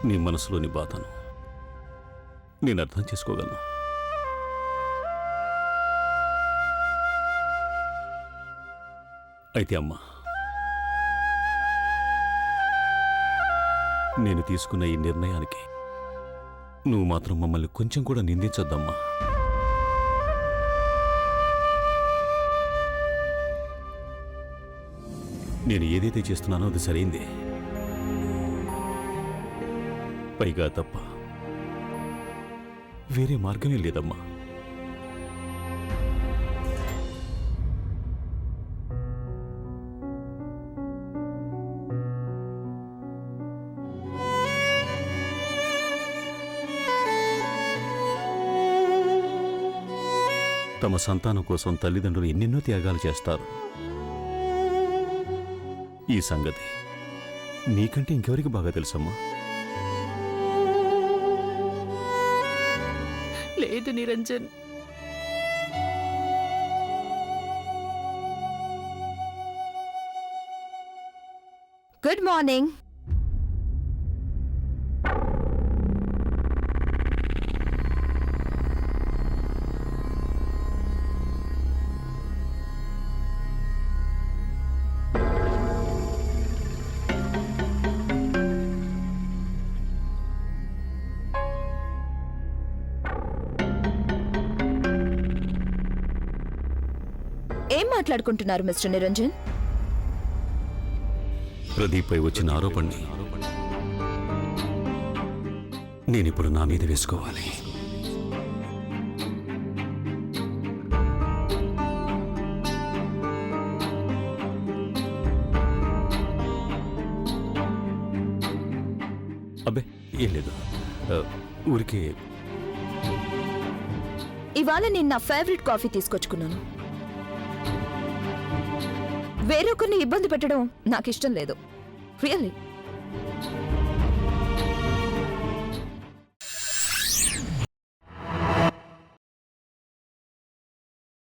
నీ మనసులోని బాధను నేను అర్థం చేసుకోగలను. అయితే అమ్మా, నేను తీసుకున్న ఈ నిర్ణయానికి నువ్వు మాత్రం మమ్మల్ని కొంచెం కూడా నిందించొద్దమ్మా. నేను ఏదైతే చేస్తున్నానో అది సరైందే. పైగా తప్ప వేరే మార్గమే లేదమ్మా. తమ సంతానం కోసం తల్లిదండ్రులు ఎన్నెన్నో త్యాగాలు చేస్తారు. ఈ సంగతి నీకంటే ఇంకెవరికి బాగా తెలుసమ్మా? లేదు నిరంజన్, గుడ్ మార్నింగ్. ఏం మాట్లాడుకుంటున్నారు మిస్టర్ నిరంజన్? ప్రదీప్ పై వచ్చిన ఆరోపణని నేనిప్పుడు నా మీద వేసుకోవాలి. అబ్బే ఏం లేదు, ఊరికే. ఇవాళ నేను నా ఫేవరెట్ కాఫీ తీసుకొచ్చుకున్నాను. వేరొకరిని ఇబ్బంది పెట్టడం నాకు ఇష్టం లేదు. రియల్లీ.